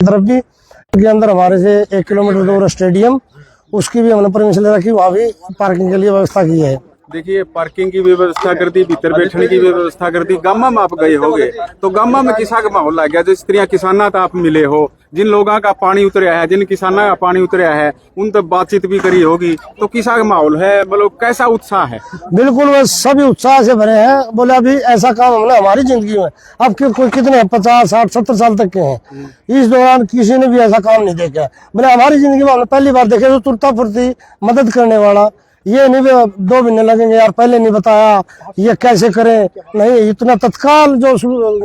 तरफ भी के अंदर हमारे से 1 किलोमीटर दूर स्टेडियम, उसकी भी हमने परमिशन ले रखी, वहाँ भी पार्किंग के लिए व्यवस्था की है। देखिए पार्किंग की व्यवस्था कर दी, भीतर बैठने की व्यवस्था कर दी। गामा में आप गए होगे तो गामा में किसा का माहौल लग गया? जो स्त्रियां किसाना तो आप मिले हो, जिन लोगों का पानी उतरया है, जिन किसाना का पानी उतरया है, उन तक बातचीत भी करी होगी, तो किसा का माहौल है, मतलब कैसा उत्साह है? बिल्कुल वो सभी उत्साह से भरे हैं। बोले अभी ऐसा काम हमने हमारी जिंदगी में अब कोई कितने 50, 60, 70 साल तक के हैं, इस दौरान किसी ने भी ऐसा काम नहीं देखा। बोले हमारी जिंदगी में हमने पहली बार देखे तो तुरता फुर्ती मदद करने वाला। ये नहीं 2 महीने लगेंगे यार, पहले नहीं बताया, ये कैसे करें, नहीं इतना तत्काल जो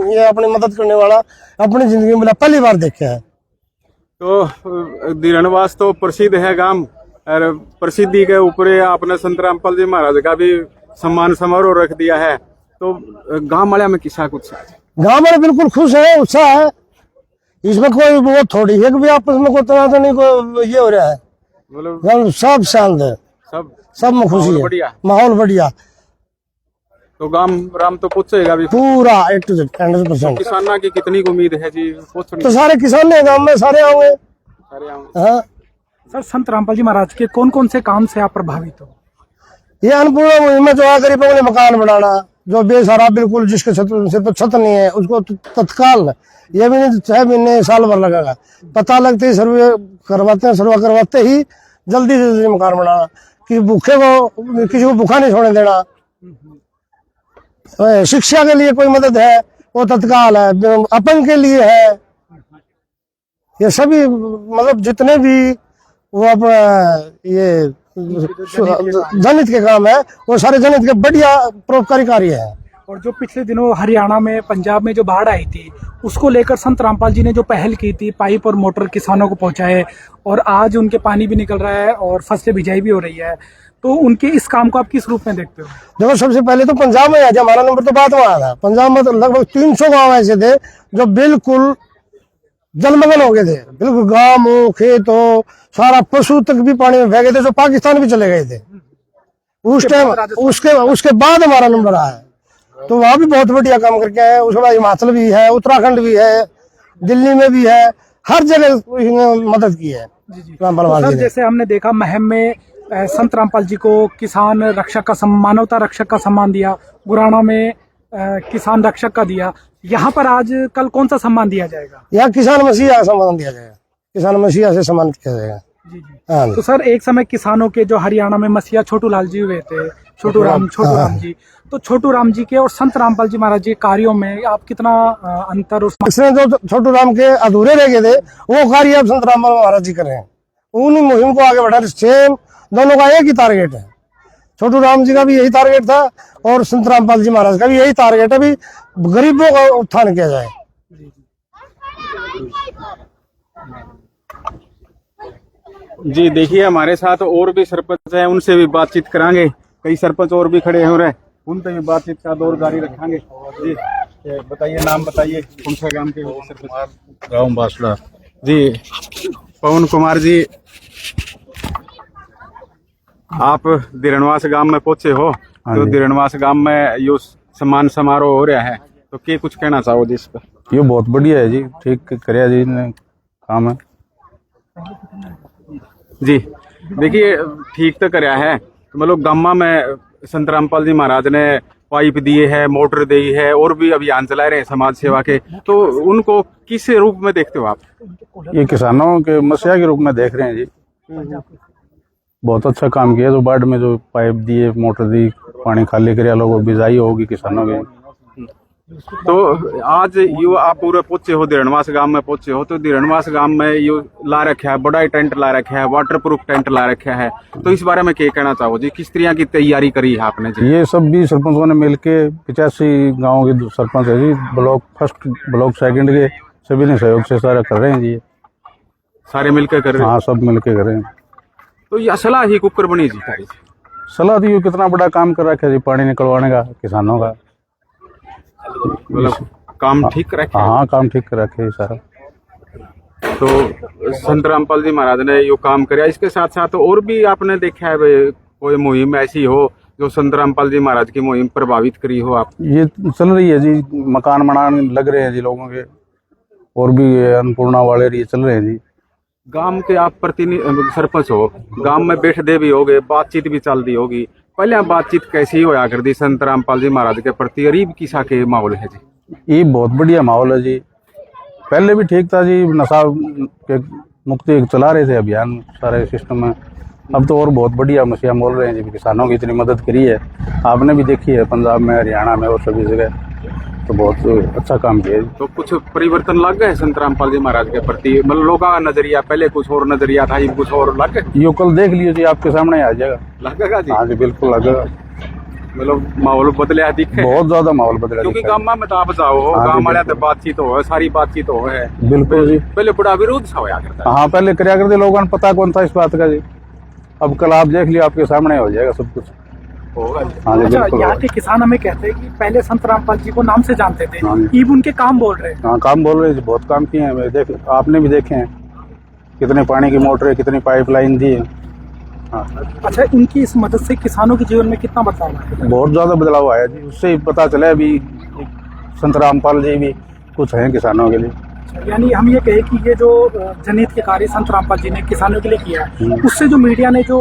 ये अपनी मदद करने वाला अपनी जिंदगी में पहली बार देखा है। तो दिरणवास तो प्रसिद्ध है गांव, और प्रसिद्धि के ऊपर आपने संत रामपाल जी महाराज का भी सम्मान समारोह रख दिया है, तो गांव वाले में किसा कुछ? गांव वाले बिल्कुल खुश है, उत्साह है। इसमें कोई वो थोड़ी है कि भी आपस में कोई तरह नहीं कोई ये हो रहा है, मतलब सब शांत है, सब में खुशी है, माहौल बढ़िया। तो गांव राम तो पूछेगा भी पूरा A to Z 100%। किसाना की कितनी उम्मीद है जी? तो सारे किसान है गांव में, सारे आएंगे। हाँ सर, संत रामपाल जी महाराज के कौन कौन से काम से आप प्रभावित हो? ये अन्नपूर्णा मुहिम में जो है गरीबों के लिए मकान बनाना, जो बेसहारा बिल्कुल जिसके सिर पर छत नहीं है उसको तत्काल, ये भी नहीं 6 महीने साल भर लगेगा, पता लगते ही सर्वे करवाते ही जल्दी से जल्दी मकान बनाना, कि भूखे को किसी को भूखा नहीं छोड़ने देना। शिक्षा के लिए कोई मदद है वो तत्काल है, अपन के लिए है, ये सभी मतलब जितने भी वो ये जनहित के काम है वो सारे जनहित के बढ़िया परोपकारी कार्य है। और जो पिछले दिनों हरियाणा में, पंजाब में जो बाढ़ आई थी, उसको लेकर संत रामपाल जी ने जो पहल की थी, पाइप और मोटर किसानों को पहुंचाए, और आज उनके पानी भी निकल रहा है और फसलें बिजाई भी हो रही है, तो उनके इस काम को आप किस रूप में देखते हो? देखो सबसे पहले तो पंजाब में आया, हमारा नंबर तो बाद में आया था। पंजाब में तो लगभग 300 गाँव ऐसे थे जो बिल्कुल जलमग्न हो गए थे, बिल्कुल गाँव हो, खेत हो, सारा पशु तक भी पानी में बह गए थे, जो पाकिस्तान भी चले गए थे उस टाइम। उसके बाद हमारा नंबर आया, तो वहाँ भी बहुत बढ़िया काम करके आए। उसके बाद हिमाचल भी है, उत्तराखंड भी है, दिल्ली में भी है, हर जगह मदद की है रामपाल जी ने। जैसे हमने देखा महम में संत रामपाल जी को किसान रक्षक का मानवता रक्षक का सम्मान दिया, गुराना में किसान रक्षक का दिया, यहाँ पर आज कल कौन सा सम्मान दिया जाएगा? यहाँ किसान मसीहा का सम्मान दिया जाएगा, किसान मसीहा से सम्मानित किया जाएगा। जी। तो सर एक समय किसानों के जो हरियाणा में मसीहा छोटू लाल जी हुए थे, छोटू राम जी, तो छोटू राम जी के और संत रामपाल जी महाराज जी कार्यों में आप कितना अंतर? इसमें जो छोटू राम के अधूरे रह गए थे वो कार्य अब संत रामपाल महाराज जी कर रहे हैं, उन्हीं मुहिम को आगे बढ़ा। सेम दोनों का एक ही टारगेट है, छोटू राम जी का भी यही टारगेट था और संत रामपाल जी महाराज का भी यही टारगेट है, भी गरीबों का उत्थान किया जाए। जी देखिए हमारे साथ और भी सरपंच हैं, उनसे भी बातचीत करांगे। कई सरपंच और भी खड़े हो रहे, उनसे भी बातचीत का दौर जारी रखेंगे। जी बताइए, नाम बताइए, कौन सा गांव के सरपंच? गाँव बासड़ा। जी पवन कुमार जी, आप दिरणवास गांव में पहुंचे हो, तो दिरणवास गांव में यो सम्मान समारोह हो रहा है, तो क्या कुछ कहना चाहो जी इस पर? ये बहुत बढ़िया है जी, ठीक कराया जी ने काम है जी। देखिए ठीक तो कराया है, मतलब गामा में संत रामपाल जी महाराज ने पाइप दिए है, मोटर दी है, और भी अभियान चला रहे हैं समाज सेवा के, तो उनको किस रूप में देखते हो आप? ये किसानों के मसीहा के रूप में देख रहे हैं जी। बहुत अच्छा काम किया, जो बाढ़ में जो पाइप दिए, मोटर दी, पानी खाली कर लोगों बिजाई होगी किसानों के। तो आज यू आप पूरे पहुंचे हो, दिरणवास गांव में पहुंचे हो, तो दिरणवास गांव में यू ला रखा है, बड़ा टेंट ला रखा है, वाटरप्रूफ टेंट ला रखा है, तो इस बारे में क्या कहना चाहो जी? किस तरह की तैयारी करी है आपने जी? ये सब भी सरपंचों ने मिलके 85 गाँव के सरपंच है जी, ब्लॉक फर्स्ट ब्लॉक सेकंड के सभी ने सहयोग से सारा कर रहे हैं जी, सारे मिलकर कर रहे हैं? हाँ सब मिलके कर रहे हैं। तो यह सलाह ही कुकर बनी जी तारी सलाह दी, कितना बड़ा काम कर रखा है जी, पानी निकलवाने का किसानों का, मतलब काम ठीक कर रखा है। हाँ काम ठीक कर रखे है सारा। तो संत रामपाल जी महाराज ने यो काम कराया, इसके साथ साथ और भी आपने देखा है कोई मुहिम ऐसी हो जो संत रामपाल जी महाराज की मुहिम प्रभावित करी हो आप? ये चल रही है जी, मकान बनाने लग रहे हैं जी लोगों के, और भी ये अन्नपूर्णा वाले ये चल रहे हैं जी। गांव के आप प्रतिनिधि सरपंच हो, गांव में बैठते भी होगे, बातचीत भी चलती होगी। पहले बातचीत कैसी होया करती संत रामपाल जी महाराज के प्रति? गरीब किसा के माहौल है जी? ये बहुत बढ़िया माहौल है जी। पहले भी ठीक था जी, नशा के मुक्ति चला रहे थे अभियान सारे सिस्टम में। अब तो और बहुत बढ़िया मसीहा बोल रहे हैं जी, किसानों की इतनी मदद करी है, आपने भी देखी है पंजाब में, हरियाणा में और सभी जगह, तो बहुत अच्छा काम किया है। तो कुछ परिवर्तन लग गए संत रामपाल जी महाराज के प्रति? मतलब लोगों का नजरिया पहले कुछ और नजरिया था, ये कुछ और लग गए? यो कल देख लियो जी, आपके सामने आ जाएगा। लगेगा जी? हाँ जी बिल्कुल लगेगा। मतलब माहौल बदले दिखे, बहुत ज्यादा माहौल बदला, क्योंकि गाँव में तो आप जाओ हो, हाँ, गाँव वाले तो बातचीत हो, सारी बातचीत हो है। बिल्कुल जी। पहले बड़ा विरोध सा होया करता है। हाँ पहले कराया करते लोगों ने, पता कौन था इस बात का जी। अब कल आप देख लियो, आपके सामने हो जाएगा सब कुछ। होगा जी। हाँ जी अच्छा, बिल्कुल यहाँ के किसान हमें कहते हैं कि पहले संत रामपाल जी को नाम से जानते थे, हाँ जी। अब उनके काम बोल रहे हैं। हाँ काम बोल रहे हैं जी, बहुत काम किए हैं। मैं देख, आपने भी देखे हैं कितने पानी की मोटरें, कितनी पाइपलाइन दी है। हाँ अच्छा, उनकी इस मदद से किसानों के जीवन में कितना बदलाव आया? बहुत ज्यादा बदलाव आया जी, उससे ही पता चला अभी संत रामपाल जी भी कुछ हैं किसानों के लिए। यानी हम ये कहें कि ये जो जनहित के कार्य संत रामपाल जी ने किसानों के लिए किया है, उससे जो मीडिया ने जो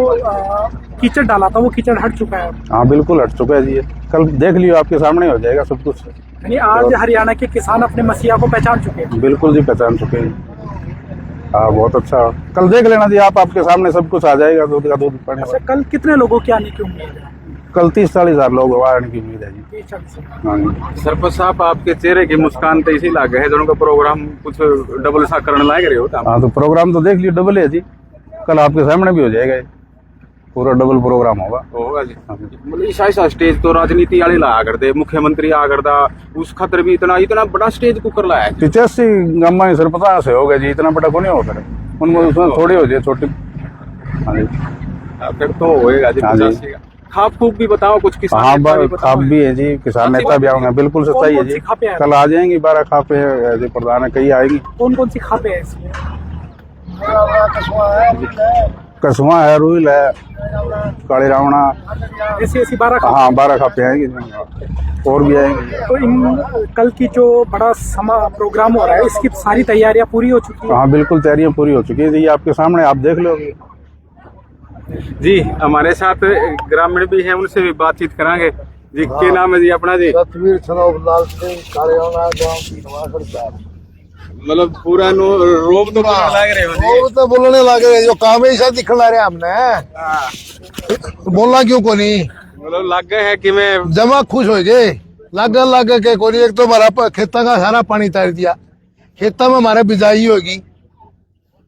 कीचड़ डाला था वो कीचड़ हट चुका है। हाँ बिल्कुल हट चुका है जी, कल देख लियो, आपके सामने हो जाएगा सब कुछ। यानी आज हरियाणा के किसान अपने मसीहा को पहचान चुके हैं। बिल्कुल जी पहचान चुके हैं। हाँ बहुत अच्छा, कल देख लेना जी आप, आपके सामने सब कुछ आ जाएगा। दूध का दूध पानी। अच्छा, कल कितने लोगों के आने की उम्मीद है? कल 30-40 हजार लोग आने की उम्मीद है जी। 30-40। हाँ जी। सरपंच साहब, आपके चेहरे की मुस्कान तो इसी लागे है, दोनों का प्रोग्राम कुछ डबल सा करने लायक रहे होता। हाँ तो प्रोग्राम तो देख लियो, डबल है जी, कल आपके सामने भी हो जाएगा ये। पूरा डबल प्रोग्राम होगा। होगा जी। मतलब ऐसा स्टेज तो राजनीति वाले लाया करते, मुख्यमंत्री आ करता, उस खतर भी इतना इतना बड़ा स्टेज कुकर लाया है। 85 गम्मा सरपंच से हो गए जी, इतना बड़ा को नहीं होता है उनको, उसमें थोड़ी हो जाए छोटी। हाँ जी फिर तो होएगा जी। हाँ जी। 85 का खाप खूब भी बताओ कुछ किसान। हाँ खाप भी है जी, किसान नेता भी आएंगे, बिल्कुल सच्चाई है जी। कल आ जाएंगी 12 खापे है जी, प्रधान है, कई आएंगी। कौन कौन सी खापे है इसमें? कसवा है, रुईल है, काली रावणा, ऐसी 12 खापे। हाँ 12 खापे आएंगी, और भी आएंगे। तो इन कल की जो बड़ा प्रोग्राम हो रहा है, इसकी सारी तैयारियां पूरी हो चुकी है? हाँ बिल्कुल तैयारियां पूरी हो चुकी है जी, आपके सामने, आप देख लो जी। हमारे साथ ग्रामीण भी हैं, उनसे भी बातचीत करांगे जी। क्या नाम है जी अपना जी? सतवीर लाल सिंह, कारियाना गांव। मतलब पूरा रोब तो लग रहे हो जी। वो तो बोलने लगे, जो काम है ऐसा दिखला रहे हमने, तो बोलना क्यों को नहीं? मतलब लग गए है कि मैं जमा खुश हो गए, लग के कोई। एक तो हमारा खेता का सारा पानी तार दिया, खेता में हमारे बिजाई होगी,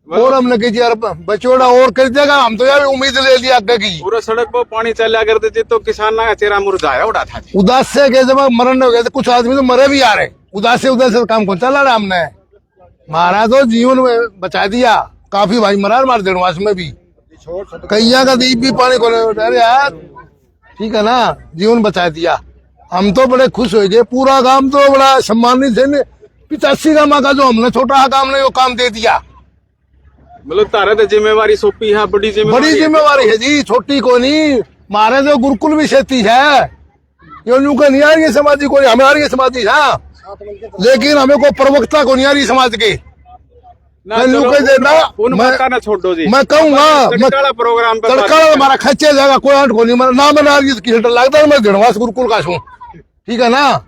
और हमने कही यार बचोड़ा और कर देगा, हम तो यार उम्मीद ले लिया आगे की। पूरा सड़क पर पानी चला करते थे तो किसान का चेहरा मुरझाया उड़ा था। उदास से के जब मरण हो गए, तो कुछ आदमी तो मरे भी आ रहे, उदास से काम को चला रहा हमने। महाराज तो जीवन में बचा दिया, काफी भाई मरा हमारे देनवास में भी, कैया का दीप भी पानी को अरे यार ठीक है ना, जीवन बचा दिया। हम तो बड़े खुश हो गए, पूरा काम तो बड़ा सम्मानित है। 85 गामा का जो हमने छोटा काम नहीं, वो काम दे दिया। मतलब तारा तो जिम्मेवारी सौंपी है, बड़ी जिम्मेवारी है जी, छोटी को नहीं। मारे तो गुरुकुल भी खेती है, ये नहीं आ रही है समाधि को, हमें आ रही है समाधि, हाँ, लेकिन हमें को प्रवक्ता को नहीं आ रही समाज के। ना छोड़ो जी, मैं कहूँगा प्रोग्राम तड़का हमारा खर्चे जाएगा, कोई आंट को नहीं ना मैं आ रही है लगता है, मैं धनवास गुरुकुल का छू, ठीक है ना।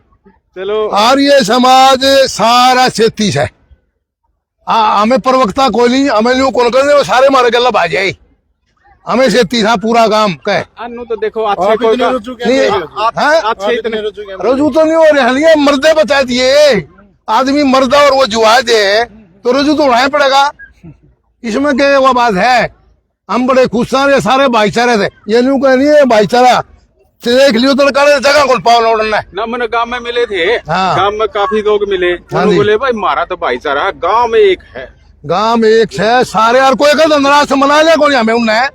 चलो आर्य समाज सारा खेती है, हमें प्रवक्ता को नहीं, हमें न्यू कौन करने, वो सारे मारे गला भाजाई, हमें खेती था पूरा काम कह। अन्नू तो देखो अच्छे कोई रजू तो नहीं हो रहे, मर्दे बचा दिए, आदमी मर्दा और वो जुआ दे तो रजू तो उड़ाना पड़ेगा, इसमें क्या वो बात है। हम बड़े खुश हैं, सारे भाईचारे थे, ये न्यू कह नहीं है भाईचारा, देख लियो तो जगह कौन पाव लौटना है ना। मैंने गांव में मिले थे, हाँ। गांव में काफी लोग मिले, बोले भाई मारा तो भाईचारा गांव में एक है, गांव में एक है सारे, और कोई का नाराज से मना लिया कौन हमें उन्हें।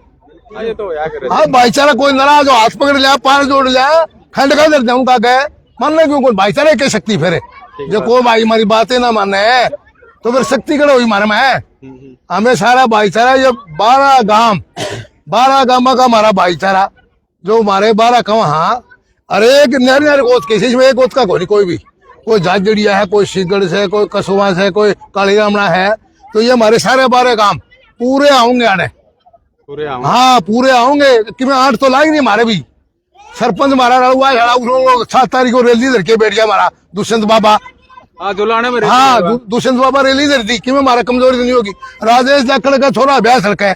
ये तो हाँ भाईचारा, कोई नाराज हो हाथ पकड़ लिया, पार जोड़ लिया, खंड का दर्द उनका गए, मानने क्यों कौन भाईचारा की शक्ति फेरे, जो कोई भाई हमारी बातें ना माने तो फिर शक्ति करो हुई मारे में। हमें सारा भाईचारा, ये 12 गांव का हमारा भाईचारा, जो हमारे 12 गांव, हाँ, अरे एक नहर गोद के, इसमें एक गोद का कोई नहीं, कोई भी कोई झाजड़िया है, कोई सीगड़ से, कोई कसुआ से, कोई काली रामना है। तो ये हमारे सारे 12 काम पूरे आओगे आने। पूरे आओ। हाँ पूरे आओगे कि मैं 8 तो लाएंगे हमारे भी। सरपंच हमारा हुआ है 7 तारीख को रैली धर के बैठ गया हमारा दुष्यंत बाबा। जुलाने में हाँ दुष्यंत बाबा रैली धर दी कि मैं हमारा कमजोरी नहीं होगी। राजेश लक्कड़ का थोड़ा ब्याह सड़क है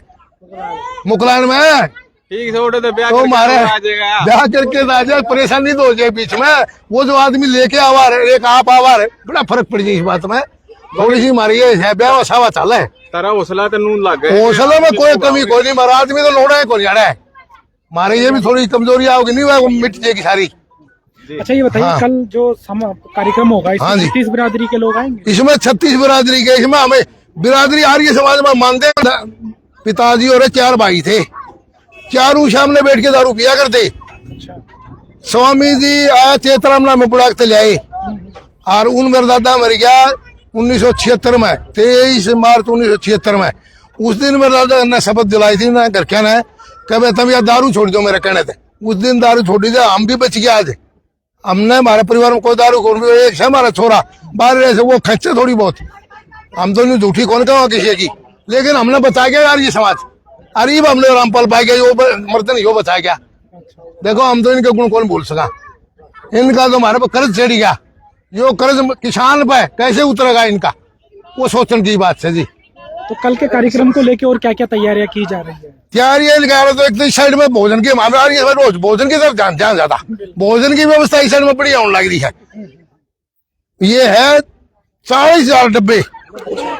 मुकलान में, ठीक छोटे तो ब्याह तो करके हमारे आ जाएगा। ब्याह करके राजा परेशानी तो हो जाए बीच में। वो जो आदमी लेके आवा रहे, एक आप आवा रहे, बड़ा फर्क पड़ जाए इस बात में। थोड़ी सी हमारी ये है ब्याह वसावा चल है। तारा हौसला तो नून लग गए। हौसला में कोई कमी कोई नहीं, हमारा आदमी तो लोड़ा है कोई है। हमारे ये भी थोड़ी कमजोरी आओगी नहीं, वो मिट जाएगी सारी। अच्छा ये बताइए, हाँ। कल जो कार्यक्रम होगा हाँ इसमें जी। 36 बिरादरी के लोग आएंगे? इसमें 36 बिरादरी के, इसमें हमें बिरादरी आर्य समाज में मानते हैं। पिताजी और 4 भाई थे, चारों सामने बैठ के दारू पिया करते। स्वामी जी आया चेतरामना में बुढ़ा के ले आए और उन मेरा दादा मर गया 1976 में, 23 मार्च 1976 में। उस दिन मेरे दादा ने शपथ दिलाई थी ना घर के ने, कभी तुम यार दारू छोड़ दो मेरे कहने थे। उस दिन दारू छोड़ी थी, हम भी बच गया। आज हमने हमारे परिवार में कोई दारू कौन, एक है हमारा छोरा बाहर से वो खच्चे थोड़ी बहुत। हम तो नहीं झूठी कौन कहा किसी की, लेकिन हमने बचा गया यार ये समाज। अरे हमने रामपाल भाई गया मर्दन यो बचा गया। देखो हम तो इनके गुण कौन भूल सका। इनका तो हमारे पर कर्ज चढ़ गया, यो कर्ज किसान पे कैसे उतरेगा इनका, वो सोचने की बात है जी। तो कल के कार्यक्रम को लेके और क्या क्या तैयारियां की जा रही है? तैयारियां तो एक तो इस साइड में भोजन की हमारे रोज भोजन की तरफ ध्यान ज्यादा, भोजन की व्यवस्था इस साइड में बढ़िया होने लग रही है। ये है 40,000 डब्बे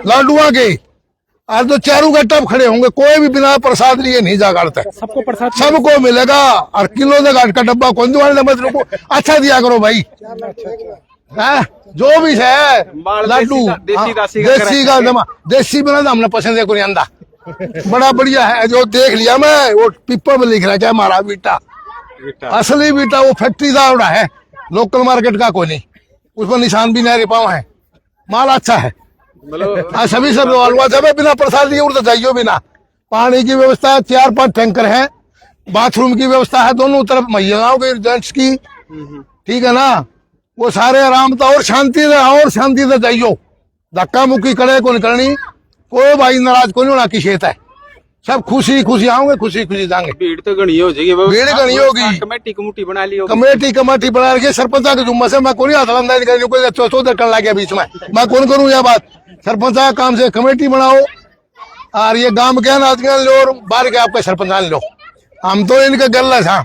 लाडुआ के, आज तो चारों का टप खड़े होंगे, कोई भी बिना प्रसाद लिए नहीं जा करता। सबको प्रसाद सबको मिलेगा और किलो का डब्बा कौन दुआने मत को अच्छा दिया करो भाई। है जो भी है लड्डू देसी का जमा, देसी बना तो हमने पसंद है कोई अंदा बड़ा बढ़िया है। जो देख लिया मैं वो पिप्पा में लिख रहा है हमारा बीटा, असली बीटा वो फैक्ट्री का उड़ा है, लोकल मार्केट का कोई नहीं, उस पर निशान भी नहीं पाओ है। माल अच्छा है मतलब सभी सब सब बिना प्रसाद लिए उड़ तो जाइयो बिना। पानी की व्यवस्था 4-5 टैंकर है, बाथरूम की व्यवस्था है दोनों तरफ महिलाओं के जेंट्स की, ठीक है ना। वो सारे आराम था और शांति से जाइयो, धक्का मुक्की करे को करनी, कोई भाई नाराज को नहीं होना की शेत है, सब खुशी आओगे, खुशी जाएंगे। भीड़ तो घनी हो जाएगी, भीड़ घनी होगी। कमेटी कमेटी बना ली होगी, कमेटी बना के सरपंच के जुम्मा से मैं कौन हाथ बंदा नहीं करनी, कोई चौधर करने लग गया बीच में, मैं कौन करूँ यह बात। सरपंच का काम से कमेटी बनाओ और ये गांव के आदमी लो और बाहर के आपके सरपंच लो। हम तो इनके गल है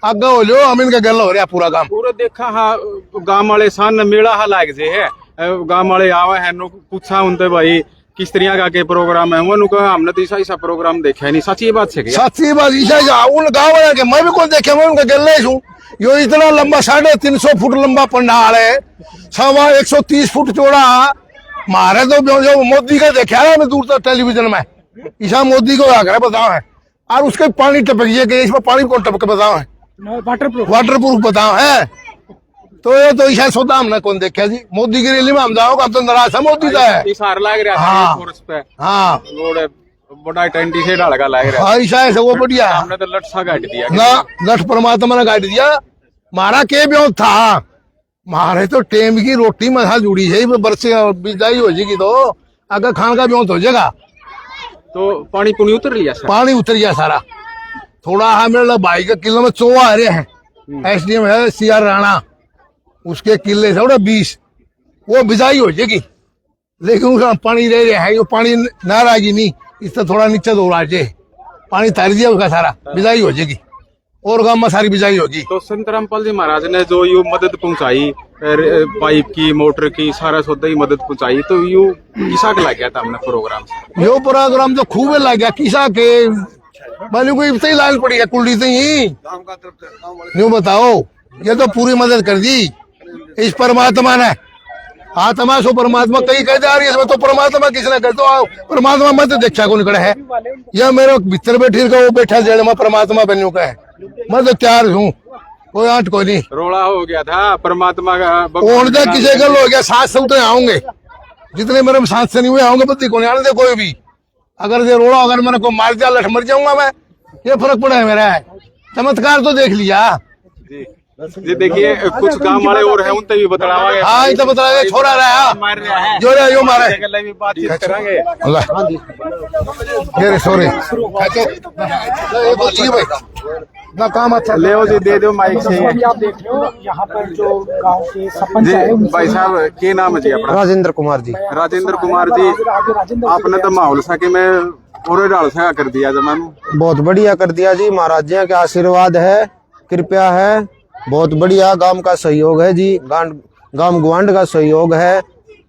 आगे हो लो, हम इनका गल हो रहा पूरा काम पूरा देखा हाँ। गांव वाले सान मेला हा लाग जे है, गांव वाले आवा है नो पूछा उनते भाई किस तरह का के प्रोग्राम है, वो कहा हमने तो ऐसा प्रोग्राम देखा है नहीं। सच्ची बात है, सच्ची बात ऐसा उन गाँव वाले के मैं भी कौन देखे, मैं उनका गल हूँ। यो इतना लंबा 350 फुट लंबा पंडाल है, 130 फुट चौड़ा। मारे तो जो मोदी का देखा है मैं दूर तक टेलीविजन में, ईसा मोदी को आकर बताओ है, और उसके पानी टपक गया, इसमें पानी कौन टपक बताओ है, वाटरप्रूफ बताओ है। तो ये तो ईसा सौदा हमने कौन देखा जी। मोदी की रैली में हम जाओगे, हम तो नाराज है मोदी का है। लाग रहा हाँ हाँ बड़ा टेंटी से डाल लाग रहा है, ईसा है वो बढ़िया। हमने तो लट सा काट दिया ना, लठ परमात्मा ने काट दिया। मारा के ब्यों था, मारे तो टेम की रोटी में जुड़ी है, बरसे बिजाई हो जाएगी तो अगर खान का ब्यों हो जाएगा। तो पानी पुनी उतर लिया सर? पानी उतर गया सारा। थोड़ा है मेरे भाई के किले में 4 आ रहे हैं, SDM है CR राणा, उसके किले से 20 वो बिजाई हो जाएगी, लेकिन उसका पानी रह रहा है, वो पानी नाराजी नहीं, इससे थोड़ा नीचे दो राजे पानी तार दिया उसका सारा, बिजाई हो जाएगी और गांव में सारी बिजाई होगी। तो संत रामपाल जी महाराज ने जो यू मदद पहुंचाई, पाइप की मोटर की सारा सौदा ही मदद पहुंचाई, तो यू किसा के लग गया था हमने प्रोग्राम? यो प्रोग्राम तो खूब लग गया किसा के, मैंने कोई इतनी लाल पड़ी है कुल्डी से ही न्यू बताओ। ये तो पूरी मदद कर दी इस परमात्मा ने। आत्मा सो परमात्मा कहीं कह जा रही है, इसमें तो परमात्मा किसने कह, तो परमात्मा मत देखा कौन खड़ा है। यह मेरे भीतर बैठी का वो बैठा जेल में परमात्मा बनने का है, मैं तो तैयार हूँ, कोई आंट कोई नहीं। रोड़ा हो गया था परमात्मा का, किसी गल हो गया, 7 से उतने आऊंगे, जितने मेरे 7 से नहीं हुए आऊंगे, बत्ती को नहीं आने दे कोई भी। अगर ये रोड़ा अगर मैंने को मार दिया लठ मर जाऊंगा मैं, ये फर्क पड़ा है मेरा है। चमत्कार तो देख लिया, जी देखिए कुछ गांव वाले और हैं उनसे भी बतलावा गया। हाँ इतना बता रहे छोड़ा रहा मार रहा है जो रहा यो मारे अगले भी बातचीत करेंगे। अल्लाह ये सॉरी ये बोलिए भाई ना काम अच्छा ले जी दे दो माइक से। अभी आप देख रहे हो यहाँ पर जो गांव के सरपंच जी है भाई साहब क्या नाम है जी अपना? राजेंद्र कुमार जी। राजेंद्र कुमार जी, आपने तो माहौल सा कि मैं पूरे डाल सा कर दिया जमानू। बहुत बढ़िया कर दिया जी, महाराज जी का आशीर्वाद है, कृपया है, बहुत बढ़िया। गांव का सहयोग है जी, गांव गुआंड का सहयोग है,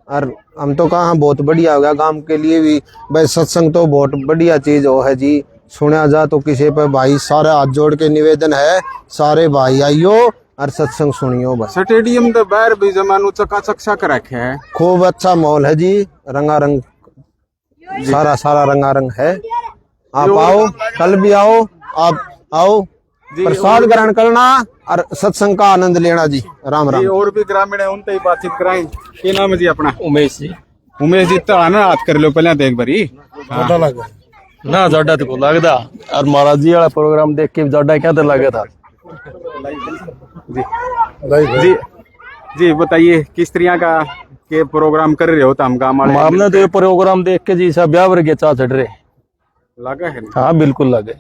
और हम तो कहा बहुत बढ़िया हो गया गांव के लिए भी। भाई सत्संग तो बहुत बढ़िया चीज हो है जी, सुना जा तो किसी पे भाई सारे हाथ जोड़ के निवेदन है, सारे भाई आइयो और सत्संग सुनियो। बस स्टेडियम तो बाहर भी जमानू चकाचक सा कर रखे है, खूब अच्छा माहौल है जी, रंगारंग सारा रंगारंग है। आप आओ, कल भी आओ, आप आओ, प्रसाद ग्रहण करना और सत्संग का आनंद लेना जी। राम राम। जी और भी ग्रामीण है उनसे ही बातचीत कराएं। क्या नाम है जी अपना? उमेश जी। उमेश जी तो आना हाथ कर लो पहले देख भरी ना जाडा तो लगदा और महाराज जी वाला प्रोग्राम देख के जाडा क्या तो लगे था। जी जी बताइए किस तरह का के प्रोग्राम कर रहे हो? तो हम गाँव वाले हमने तो ये प्रोग्राम देख के जी सब ब्याह वर्गे चाह चढ़ रहे। लगा है हाँ बिल्कुल लगे।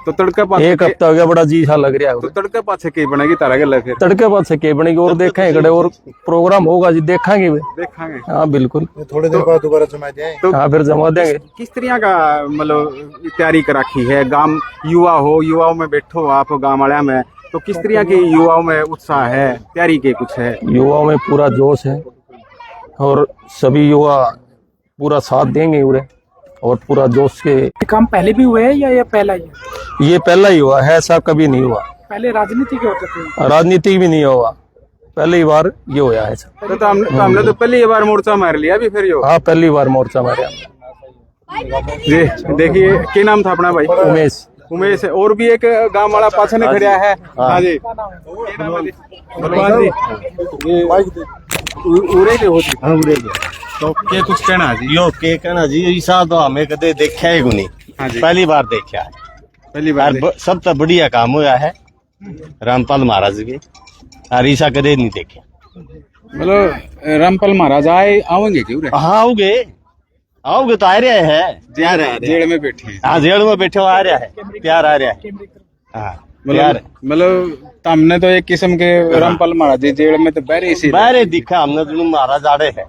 तो तड़का पाछे एक हफ्ता हो गया, बड़ा जी सा लग रहा है। तो तड़का पाछे की बनेगी तारा गल फिर तड़के बाद से के बनेगी और देखेंगे कड़े और प्रोग्राम होगा जी, देखेंगे वे। देखेंगे। हाँ बिल्कुल, थोड़ी देर बाद दोबारा जमा जाए तो हाँ फिर जमा देंगे। किस तरह का मतलब तैयारी कर रखी है? गांव युवा हो, युवाओं में बैठो आप गांव वाले में, तो किस तरह के युवाओं में उत्साह है, तैयारी के कुछ है? युवाओं में पूरा जोश है और सभी युवा पूरा साथ देंगे उरे, और पूरा जोश के। ये काम पहले भी हुए हैं या ये पहला ही है? ये पहला ही हुआ है, ऐसा कभी नहीं हुआ। पहले राजनीति के होते थे? राजनीति भी नहीं हुआ, पहली बार ये होया है सर। तो हमने तो पहली बार मोर्चा मार लिया अभी फिर यो। हाँ पहली बार मोर्चा मारे। जी देखिए क्या नाम था अपना भाई? उमेश। उमेश है। और भी एक गांव वाला पाछे ने खड़िया है। हाँ जी बलवान जी उरे के होती तो क्या कुछ कहना जी? यो के कहना जी ईसा तो हमें कदे देखा ही नहीं। हाँ जी पहली बार देखा है। पहली बार सब तो बढ़िया काम हुआ है रामपाल महाराज के, और ईसा कदे नहीं देखे। मतलब रामपाल महाराज आए आवेंगे क्यों रे? हाँ आओगे आओगे तो आ रहा है, जेल में बैठे हैं। हाँ जेल में बैठे हो आ रहा है, प्यार आ रहा है। हाँ प्यार मतलब हमने तो एक किस्म के रामपाल महाराज जी जेल में तो बहरे इसी बाहर दिखा हमने जो महाराज आड़े है,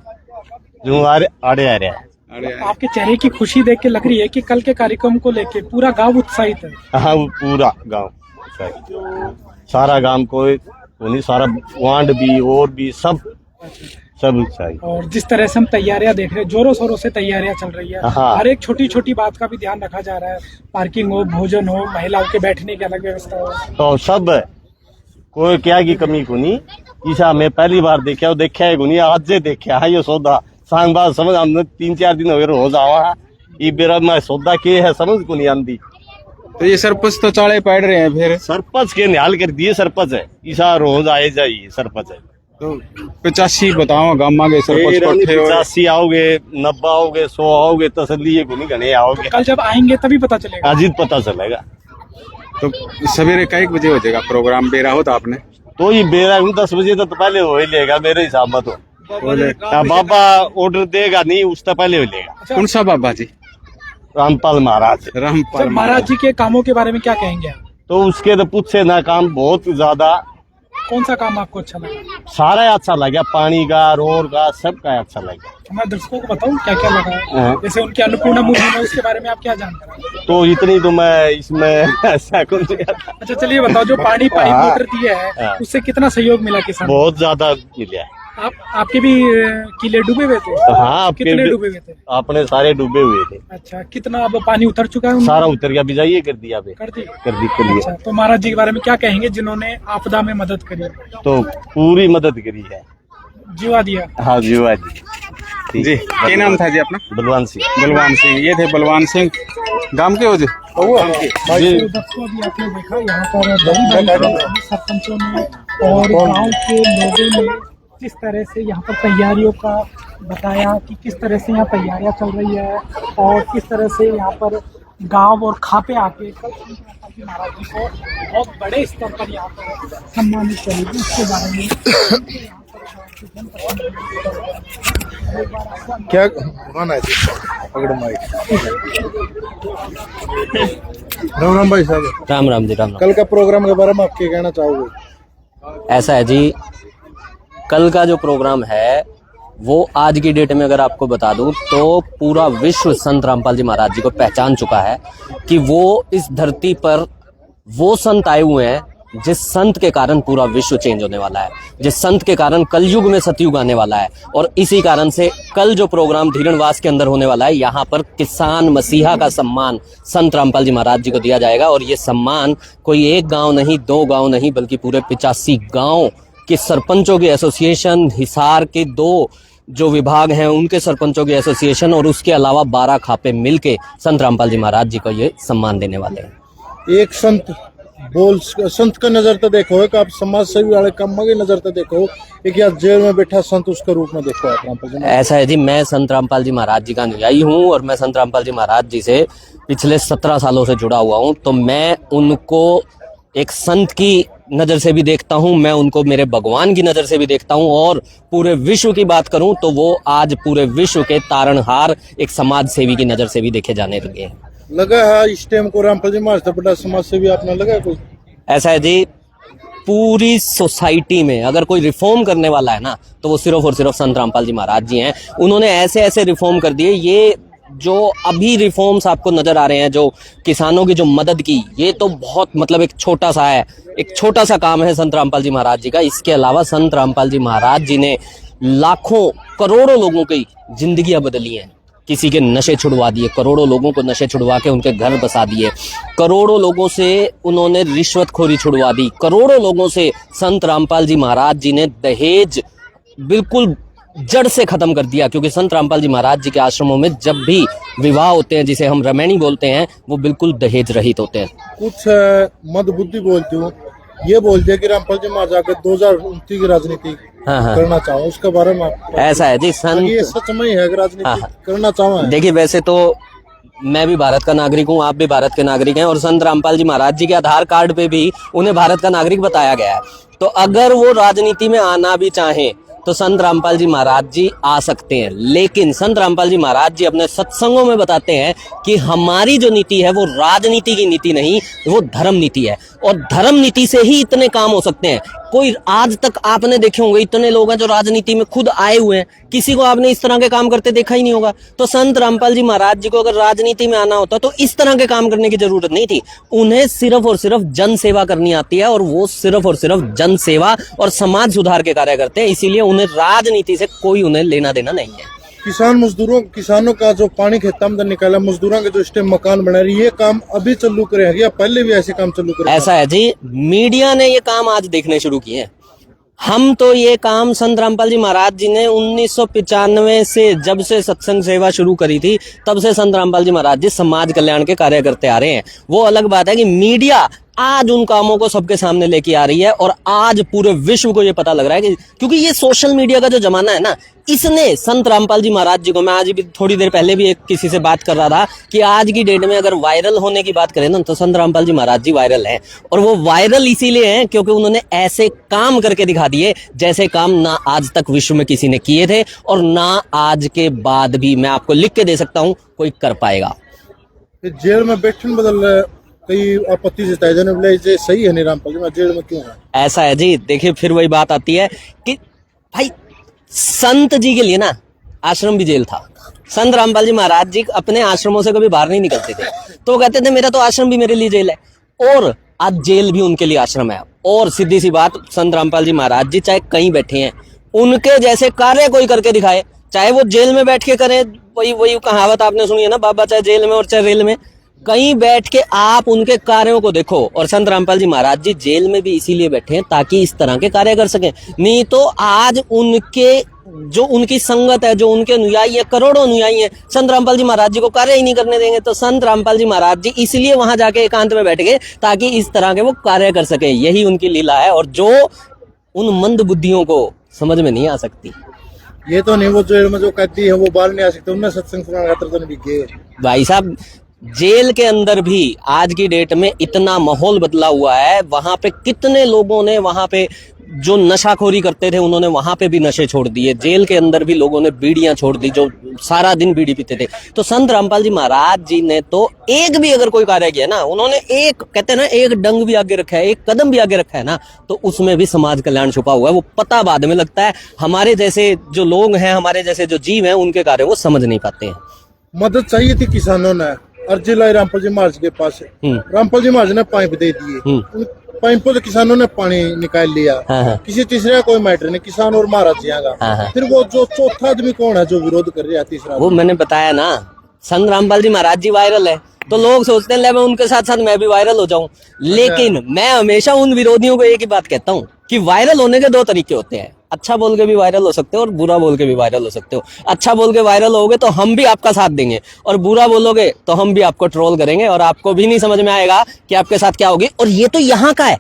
जो आड़े आ रहा है। अरे आपके चेहरे की खुशी देख के लग रही है कि कल के कार्यक्रम को लेके पूरा गांव उत्साहित है। हाँ वो पूरा गांव सारा गांव कोई नहीं, सारा वांड भी और भी सब चाहिए। और जिस तरह से हम तैयारियां देख रहे हैं, जोरों शोरों से तैयारियां चल रही है। हाँ। हर एक छोटी छोटी बात का भी ध्यान रखा जा रहा है, पार्किंग हो, भोजन हो, महिलाओं के बैठने की अलग व्यवस्था हो। तो सब कोई क्या की कमी को नहीं। ईसा मैं पहली बार देखा है को नहीं, आज से देखा है ये सौदा सांग बात समझ हमने 3-4 दिन हो गए रोज आवा ये बेरा मैं सौदा के है समझ को नहीं आंदी। तो ये सरपंच तो चाले पड़ रहे हैं फिर सरपंच के निहाल कर दिए, सरपंच है ईसा रोज आए जाइए सरपंच है। तो 85 बताओ गामा के सरपंच पट्टे 85 आओगे, 90 आओगे, 100 आओगे, तसल्ली को नहीं घने आओगे। कल जब आएंगे तभी पता चलेगा। अजीत पता चलेगा। तो सवेरे कई बजे हो जाएगा प्रोग्राम? बेरा हो तो आपने तो ये बेरा 10 बजे तो पहले हो ही लेगा मेरे हिसाब में। तो बाबा ऑर्डर देगा नहीं उससे पहले हो लेगा। कौन सा बाबा जी? रामपाल महाराज। रामपाल महाराज जी के कामों के बारे में क्या कहेंगे आप? तो उसके तो पूछे ना काम बहुत ज्यादा। कौन सा काम आपको अच्छा लगा? सारा अच्छा लगा, पानी का, रोड का, सबका अच्छा लगा। मैं दर्शकों को बताऊं क्या क्या लगा है? हाँ। जैसे उनकी अन्नपूर्णा मूर्ति है, उसके बारे में आप क्या जानते हैं? तो इतनी तो मैं इसमें ऐसा कौन सी अच्छा चलिए बताओ, जो पानी पाइप हाँ। मोटर दिया है हाँ। उससे कितना सहयोग मिला किसान? बहुत ज्यादा मिला है। आपके भी किले डूबे हुए थे? हाँ आपके कितने डूबे हुए थे? अपने सारे डूबे हुए थे। अच्छा, कितना अब पानी उतर चुका है उनमें? सारा उतर गया, बिजाइए कर दिया बे। कर दी। कर दी। अच्छा, तो महाराज जी के बारे में क्या कहेंगे जिन्होंने आपदा में मदद करी? तो पूरी मदद करी है, जीवा दिया। हाँ जीवा जी। जी क्या नाम था जी अपना? बलवान सिंह। बलवान सिंह। ये थे बलवान सिंह गांव के हो जी? जी दोस्तों अभी आपने देखा यहाँ पर बड़ी सरपंचों ने और गांव के लोगों ने किस तरह से यहाँ पर तैयारियों का बताया कि किस तरह से यहाँ तैयारियां चल रही है और किस तरह से यहाँ पर गांव और खापे आके कल जी महाराज जी को बहुत बड़े स्तर पर यहाँ पर सम्मानित करेगी, इसके बारे में क्या गाना है पकड़ो माइक। राम राम भाई साहब। राम राम जी, राम राम। कल का प्रोग्राम के बारे में आप क्या कहना चाहोगे? ऐसा है जी, कल का जो प्रोग्राम है वो आज की डेट में अगर आपको बता दूं तो पूरा विश्व संत रामपाल जी महाराज जी को पहचान चुका है कि वो इस धरती पर वो संत आए हुए हैं जिस संत के कारण पूरा विश्व चेंज होने वाला है, जिस संत के कारण कलयुग में सतयुग आने वाला है। और इसी कारण से कल जो प्रोग्राम धीरणवास के अंदर होने वाला है, यहाँ पर किसान मसीहा का सम्मान संत रामपाल जी महाराज जी को दिया जाएगा। और ये सम्मान कोई एक गांव नहीं, 2 गांव नहीं, बल्कि पूरे 85 गांव के सरपंचों की एसोसिएशन, हिसार के 2 जो विभाग हैं उनके सरपंचों की एसोसिएशन और उसके अलावा 12 खापे मिलके संत रामपाल जी महाराज जी को ये सम्मान देने वाले हैं। एक संत का नजर तो देखो, एक आप समाज सेवी वाले काम की नजर तो देखो, एक या जेल में बैठा संत उसका रूप में देखो आप रामपाल जी। ऐसा है जी, मैं संत रामपाल जी महाराज जी का अनुयायी हूँ और मैं संत रामपाल जी महाराज जी से पिछले 17 सालों से जुड़ा हुआ हूँ। तो मैं उनको एक संत की नजर से भी देखता हूं, मैं उनको मेरे भगवान की नजर से भी देखता हूं। और पूरे विश्व की बात करूं तो वो आज पूरे विश्व के तारणहार एक समाज सेवी की नजर से भी देखे जाने लगे हैं। लगा है इस टाइम को रामपाल जी महाराज बड़ा समाज सेवी आपने लगा कोई? ऐसा है जी, पूरी सोसाइटी में अगर कोई रिफॉर्म करने वाला है ना तो वो सिर्फ और सिर्फ संत रामपाल जी महाराज जी हैं। उन्होंने ऐसे ऐसे रिफॉर्म कर दिए, ये जो अभी रिफॉर्म्स आपको नजर आ रहे हैं, जो किसानों की जो मदद की, ये तो बहुत मतलब एक छोटा सा है, एक छोटा सा काम है संत रामपाल जी महाराज जी का। इसके अलावा संत रामपाल जी महाराज जी ने लाखों करोड़ों लोगों की जिंदगियां बदली हैं। किसी के नशे छुड़वा दिए, करोड़ों लोगों को नशे छुड़वा के उनके घर बसा दिए, करोड़ों लोगों से उन्होंने रिश्वतखोरी छुड़वा दी, करोड़ों लोगों से संत रामपाल जी महाराज जी ने दहेज बिल्कुल जड़ से खत्म कर दिया। क्योंकि संत रामपाल जी महाराज जी के आश्रमों में जब भी विवाह होते हैं, जिसे हम रमैनी बोलते हैं, वो बिल्कुल दहेज रहित होते हैं। कुछ मद बुद्धि बोलती हूँ, ये बोलते हैं कि रामपाल जी महाराज आकर 2029 की राजनीति करना चाहो, उसके बारे में ऐसा है जी, संत ये सच में है राजनीति करना चाहो? देखिए, वैसे तो मैं भी भारत का नागरिक हूँ, आप भी भारत के नागरिक हैं और संत रामपाल जी महाराज जी के आधार कार्ड पे भी उन्हें भारत का नागरिक बताया गया है। तो अगर वो राजनीति में आना भी चाहें तो संत रामपाल जी महाराज जी आ सकते हैं। लेकिन संत रामपाल जी महाराज जी अपने सत्संगों में बताते हैं कि हमारी जो नीति है वो राजनीति की नीति नहीं, वो धर्म नीति है। और धर्म नीति से ही इतने काम हो सकते हैं। कोई आज तक आपने देखे होंगे इतने लोग हैं जो राजनीति में खुद आए हुए हैं, किसी को आपने इस तरह के काम करते देखा ही नहीं होगा। तो संत रामपाल जी महाराज जी को अगर राजनीति में आना होता तो इस तरह के काम करने की जरूरत नहीं थी। उन्हें सिर्फ और सिर्फ जन सेवा करनी आती है और वो सिर्फ और सिर्फ जन सेवा और समाज सुधार के कार्य करते हैं। इसीलिए उन्हें राजनीति से कोई उन्हें लेना देना नहीं है। किसानों का जो पानी खेतों में निकाला, मजदूरों के जो इस टाइम मकान बना रही, ये काम अभी चालू करे हैं या पहले भी ऐसे काम चालू करे? ऐसा है जी, मीडिया ने ये काम आज देखने शुरू किए हैं। हम तो ये काम संत रामपाल जी महाराज जी ने 1995 से जब से सत्संग सेवा शुरू करी थी तब से संत रामपाल जी महाराज जी समाज कल्याण के कार्य करते आ रहे हैं। वो अलग बात है कि मीडिया आज उन कामों को सबके सामने लेके आ रही है और आज पूरे विश्व को ये पता लग रहा है कि क्योंकि ये सोशल मीडिया का जो जमाना है ना, इसने संत रामपाल जी महाराज जी को, मैं आज भी थोड़ी देर पहले भी एक किसी से बात कर रहा था कि आज की डेट में अगर वायरल होने की बात करें ना तो संत रामपाल जी महाराज जी वायरल हैं। और वो वायरल इसीलिए हैं क्योंकि उन्होंने ऐसे काम करके दिखा दिए जैसे काम ना आज तक विश्व में किसी ने किए थे और ना आज के बाद भी, मैं आपको लिख के दे सकता हूं, कोई कर पाएगा। जेल में बैठने बदल कई आपत्ति जताई जाने वाले, ये सही है नहीं रामपाल जी जेल में क्यों है? ऐसा है जी, देखिए फिर वही बात आती है कि भाई संत जी के लिए ना आश्रम भी जेल था। संत रामपाल जी महाराज जी अपने आश्रमों से कभी बाहर नहीं निकलते थे, तो वो कहते थे मेरा तो आश्रम भी मेरे लिए जेल है और आज जेल भी उनके लिए आश्रम है। और सीधी सी बात, संत रामपाल जी महाराज जी चाहे कहीं बैठे हैं, उनके जैसे कार्य कोई करके दिखाए, चाहे वो जेल में बैठ के करे, वही कहावत आपने सुनी है ना, बाबा चाहे जेल में और चाहे रेल में, कहीं बैठ के आप उनके कार्यों को देखो। और संत रामपाल जी महाराज जी जेल में भी इसीलिए बैठे हैं ताकि इस तरह के कार्य कर सकें। नहीं तो आज उनके जो उनकी संगत है, जो उनके अनुयायी है, करोड़ों अनुयायी हैं, संत रामपाल जी महाराज जी को कार्य ही नहीं करने देंगे। तो संत रामपाल जी महाराज जी इसलिए वहां जाके एकांत में बैठ गए ताकि इस तरह के वो कार्य कर सके। यही उनकी लीला है और जो उन मंद बुद्धियों को समझ में नहीं आ सकती। ये तो नहीं, वो जेल में जो कैदी है वो बाहर नहीं आ सकते, उनमें सत्संग सुनाने खातिर तो नहीं गए। भाई साहब, जेल के अंदर भी आज की डेट में इतना माहौल बदला हुआ है। वहां पे कितने लोगों ने वहां पे जो नशाखोरी करते थे उन्होंने वहां पे भी नशे छोड़ दिए। जेल के अंदर भी लोगों ने बीड़ियां छोड़ दी जो सारा दिन बीड़ी पीते थे। तो संत रामपाल जी महाराज जी ने तो एक भी अगर कोई कार्य किया ना, उन्होंने एक कहते हैं ना एक डंग भी आगे रखा है, एक कदम भी आगे रखा है ना, तो उसमें भी समाज कल्याण छुपा हुआ है। वो पता बाद में लगता है। हमारे जैसे जो लोग हैं, हमारे जैसे जो जीव हैं, उनके कार्य वो समझ नहीं पाते हैं। मदद चाहिए थी किसानों ने, अर्जी लाई रामपाल जी महाराज के पास। रामपाल जी महाराज ने पाइप दे दिए, उन पाइपों से किसानों ने पानी निकाल लिया। किसी तीसरे का कोई मैटर नहीं, किसान और महाराज जी का। फिर वो जो चौथा आदमी कौन है जो विरोध कर रहा है? तीसरा वो मैंने बताया ना, संत रामपाल जी महाराज जी वायरल है तो लोग सोचते हैं ले मैं उनके साथ साथ मैं भी वायरल हो जाऊं। लेकिन मैं हमेशा उन विरोधियों को एक ही बात कहता हूं कि वायरल होने के दो तरीके होते हैं। अच्छा बोल के भी वायरल हो सकते हो और बुरा बोल के भी वायरल हो सकते हो। अच्छा बोल के वायरल होगे तो हम भी आपका साथ देंगे, और बुरा बोलोगे तो हम भी आपको ट्रोल करेंगे और आपको भी नहीं समझ में आएगा कि आपके साथ क्या होगी। और ये तो यहाँ का है।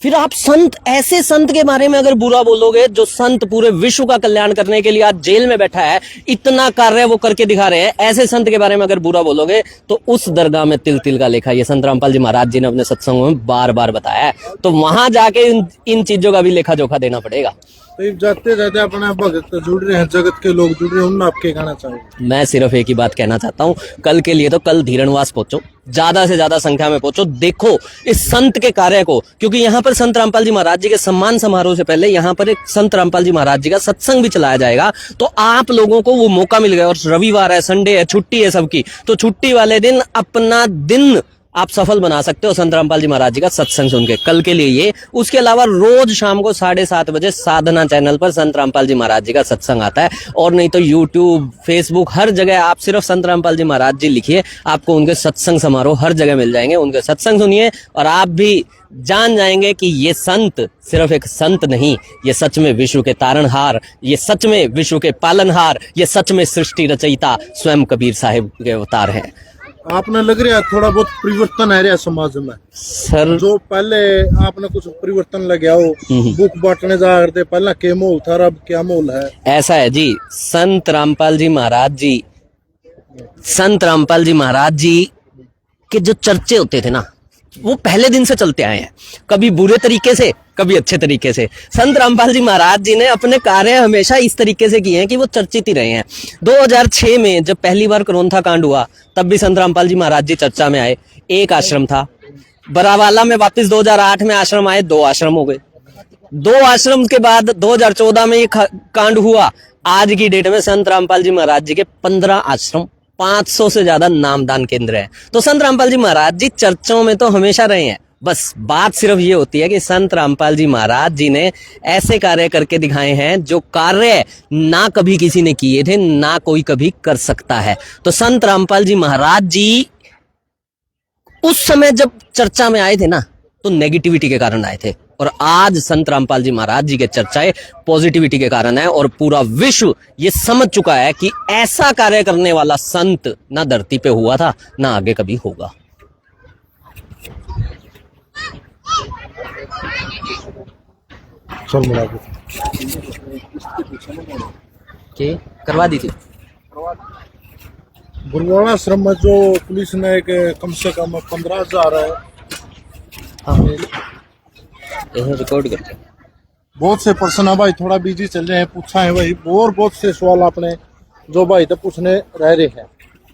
फिर आप संत, ऐसे संत के बारे में अगर बुरा बोलोगे, जो संत पूरे विश्व का कल्याण करने के लिए आज जेल में बैठा है, इतना कार्य वो करके दिखा रहे हैं, ऐसे संत के बारे में अगर बुरा बोलोगे तो उस दरगाह में तिल तिल का लेखा। ये संत रामपाल जी महाराज जी ने अपने सत्संगों में बार बार बताया है। तो वहां जाके इन चीजों का भी लेखा जोखा देना पड़ेगा। तो जाते जाते अपने भगत जुड़ रहे हैं, जगत के लोग जुड़ रहे हैं, उनमें आपके कहना चाहिए? मैं सिर्फ एक ही बात कहना चाहता हूं, कल के लिए तो कल धीरणवास पहुंचो, ज्यादा से ज्यादा संख्या में पहुंचो, देखो इस संत के कार्य को। क्योंकि यहाँ पर संत रामपाल जी महाराज जी के सम्मान समारोह से पहले यहाँ पर एक संत रामपाल जी महाराज जी का सत्संग भी चलाया जाएगा। तो आप लोगों को वो मौका मिल गया। और रविवार है, संडे है, छुट्टी है सबकी, तो छुट्टी वाले दिन अपना दिन आप सफल बना सकते हो संत रामपाल जी महाराज जी का सत्संग सुन के। कल के लिए ये, उसके अलावा रोज शाम को 7:30 बजे साधना चैनल पर संत रामपाल जी महाराज जी का सत्संग आता है। और नहीं तो यूट्यूब, फेसबुक, हर जगह आप सिर्फ संत रामपाल जी महाराज जी लिखिए, आपको उनके सत्संग समारोह हर जगह मिल जाएंगे। उनके सत्संग सुनिए और आप भी जान जाएंगे कि ये संत सिर्फ एक संत नहीं, ये सच में विश्व के तारणहार, ये सच में विश्व के पालनहार, ये सच में सृष्टि रचयिता स्वयं कबीर साहिब के अवतार हैं। आपने लग रहा है थोड़ा बहुत परिवर्तन आ रहा है समाज में सर। जो पहले आपने कुछ परिवर्तन लगे हो, बुक बांटने जा रहे थे, पहले क्या माहौल था, अब क्या माहौल है? ऐसा है जी, संत रामपाल जी महाराज जी के जो चर्चे होते थे ना, वो पहले दिन से चलते आए हैं, कभी बुरे तरीके से, कभी अच्छे तरीके से। संत रामपाल जी महाराज जी ने अपने कार्य हमेशा इस तरीके से किए हैं कि वो चर्चित ही रहे हैं। 2006 में जब पहली बार करोंथा कांड हुआ, तब भी संत रामपाल जी महाराज जी चर्चा में आए। एक आश्रम था। बरावाला में वापस 2008 में आश्रम आए, 2 आश्रम हो गए। 2 आश्रम के बाद 2014 में ये कांड हुआ। आज की डेट में संत रामपाल जी महाराज जी के 15 आश्रम, 500 से ज्यादा नामदान केंद्र हैं। तो संत रामपाल जी महाराज जी चर्चाओं में तो हमेशा रहे हैं। बस बात सिर्फ ये होती है कि संत रामपाल जी महाराज जी ने ऐसे कार्य करके दिखाए हैं जो कार्य ना कभी किसी ने किए थे, ना कोई कभी कर सकता है। तो संत रामपाल जी महाराज जी उस समय जब चर्चा में आए थे ना, तो नेगेटिविटी के कारण आए थे। और आज संत रामपाल जी महाराज जी के चर्चाएं पॉजिटिविटी के कारण है। और पूरा विश्व ये समझ चुका है कि ऐसा कार्य करने वाला संत ना धरती पे हुआ था, ना आगे कभी होगा। चल मिला के करवा दी थी। गुरुवाड़ा आश्रम में जो पुलिस ने एक कम से कम 15,000 है, रिकॉर्ड करते हैं। बहुत से पर्सन है भाई, थोड़ा बिजी चल रहे हैं, पूछा है भाई, और बहुत से सवाल आपने जो भाई तो पूछने रह रहे हैं,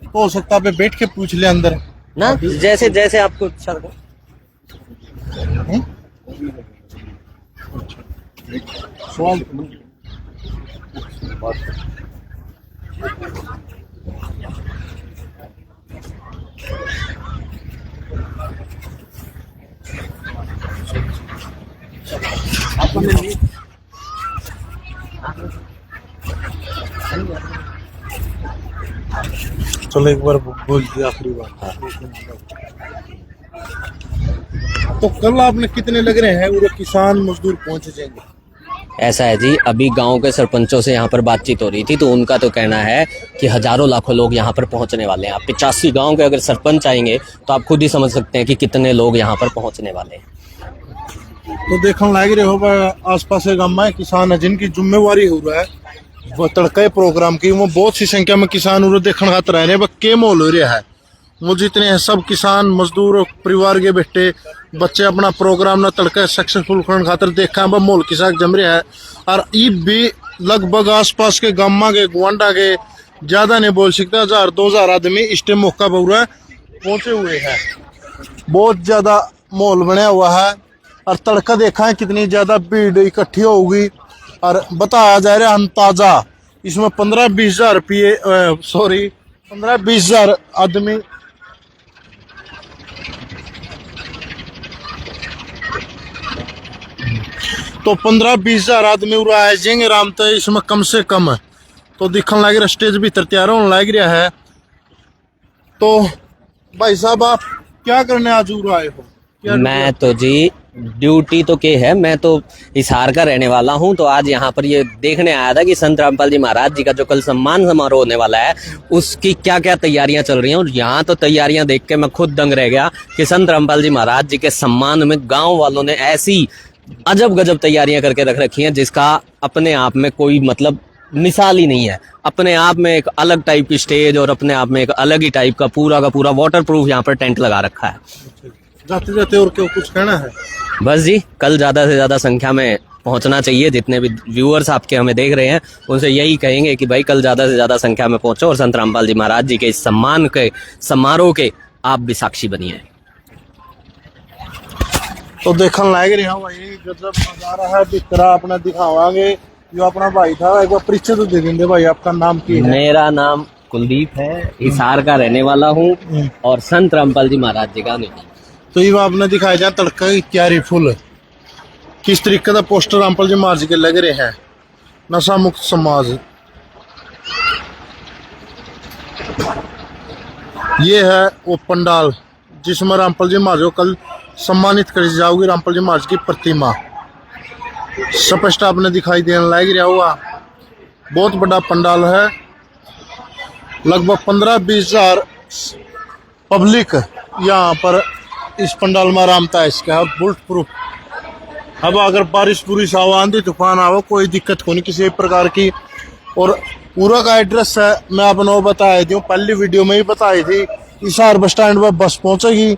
तो हो सकता है बैठ के पूछ ले अंदर ना, जैसे जैसे आपको अच्छा लगे। सवाल चलो एक बार बोल दिया आखिरी बार। तो कल आपने कितने लग रहे हैं वो किसान मजदूर पहुंच जाएंगे? ऐसा है जी, अभी गांव के सरपंचों से यहाँ पर बातचीत हो रही थी, तो उनका तो कहना है कि हजारों लाखों लोग यहाँ पर पहुंचने वाले हैं। आप 85 गांव के अगर सरपंच आएंगे तो आप खुद ही समझ सकते हैं कि कितने लोग यहाँ पर पहुंचने वाले हैं। तो देखने लग रहे हो आसपास के गांव में किसान है जिनकी जिम्मेवारी हो रहा है वो तड़के प्रोग्राम की, वो बहुत सी संख्या में किसान देखने खातर रह रहे हैं। के माहौल हो रहा है वो जितने हैं सब किसान मजदूर परिवार के बेटे बच्चे अपना प्रोग्राम ना तड़का सक्सेसफुल करने खातर देखा माहौल किसा जम रहा है। और ईब भी लगभग आसपास के गामा के गुआंडा के ज्यादा नहीं बोल सकता 1000-2000 आदमी इस टाइम मौका पूरा पहुंचे हुए हैं। बहुत ज्यादा माहौल बना हुआ है और तड़का देखा है कितनी ज्यादा भीड़ इकट्ठी होगी। और बताया जा रहा है अंदाजा इसमें 15-20 हजार रुपये 15-20 हजार आदमी तो 15-20 हजार आदमी उड़ाए जाएंगे राम तो इसमें कम से कम तो दिखने लग रहा स्टेज भी तैयार होने लग रहा है। तो भाई साहब आप क्या करने आज उड़ाए हो? क्या मैं तो जी ड्यूटी तो के है, मैं तो हिसार का रहने वाला हूं, तो आज यहाँ पर ये देखने आया था कि संत रामपाल जी महाराज जी का जो कल सम्मान समारोह होने वाला है उसकी क्या क्या तैयारियां चल रही हैं। और यहाँ तो तैयारियां देख के मैं खुद दंग रह गया कि संत रामपाल जी महाराज जी के सम्मान में गांव वालों ने ऐसी अजब गजब तैयारियां करके रख रखी हैं जिसका अपने आप में कोई मतलब मिसाल ही नहीं है। अपने आप में एक अलग टाइप की स्टेज और अपने आप में एक अलग ही टाइप का पूरा वाटर प्रूफ यहाँ पर टेंट लगा रखा है। जाते जाते और क्यों कुछ कहना है? बस जी कल ज्यादा से ज्यादा संख्या में पहुंचना चाहिए। जितने भी व्यूअर्स आपके हमें देख रहे हैं उनसे यही कहेंगे कि भाई कल ज्यादा से ज्यादा संख्या में पहुंचो और संत रामपाल जी महाराज जी के इस सम्मान के समारोह के आप भी साक्षी बनिए। तो देखने लग रहे हैं भाई गजब नजारा है बिस्तरा अपना दिखावांगे। जो अपना भाई था एक बार परिचय तो दे देंगे भाई, आपका नाम क्या है? मेरा नाम कुलदीप है, हिसार का रहने वाला हूँ और संत रामपाल जी महाराज जी का नहीं। तो ये आपने दिखाया जाए तड़का की तैयारी फुल किस तरीके का पोस्टर रामपाल जी महाराज के लग रहे हैं। नशा मुक्त समाज ये है वो पंडाल जिसमें रामपाल जी महाराज को कल सम्मानित कर जाओगी। रामपाल जी महाराज की प्रतिमा स्पष्ट आपने दिखाई देने लग रहा हुआ। बहुत बड़ा पंडाल है, लगभग 15-20 हजार पब्लिक यहाँ पर इस पंडाल में आरामता है इसका बुलेट प्रूफ। अब अगर बारिश पूरी आवा आंधी तूफान आवा कोई दिक्कत को नहीं किसी प्रकार की। और पूरा का एड्रेस है मैं आपने बताया थी पहली वीडियो में ही बताई थी। हिसार बस स्टैंड पर बस पहुंचेगी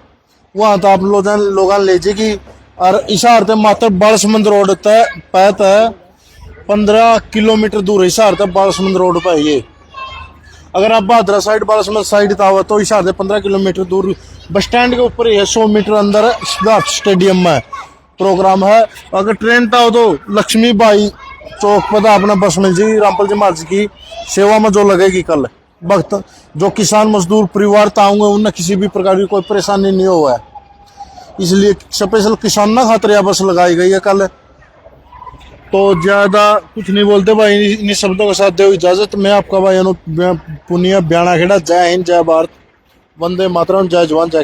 वहां तो आप लोग ले जाएगी। और हिसार तक मात्र बालसमुंद रोड तक पैत है 15 किलोमीटर दूर हिसार तक बालसमुंद रोड पर ये। अगर आप बहादरा साइड बालसमुंद साइड था तो हिसार से 15 किलोमीटर दूर बस स्टैंड के ऊपर ही है। 100 मीटर अंदर स्टेडियम में प्रोग्राम है। अगर ट्रेन था तो लक्ष्मीबाई चौक पर अपना बस मिल जाएगी रामपाल जी महाराज की सेवा में जो लगेगी कल वक्त। जो किसान मजदूर परिवार ताऊंगे उन्हें किसी भी प्रकार की कोई परेशानी नहीं हुआ है, इसलिए स्पेशल किसान ना खातर यह बस लगाई गई है कल। तो ज्यादा कुछ नहीं बोलते भाई, इन शब्दों के साथ दो इजाजत। मैं आपका भाई पुनिया ब्याणा खेड़ा। जय हिंद, जय भारत, वंदे मातरम, जय जवान जय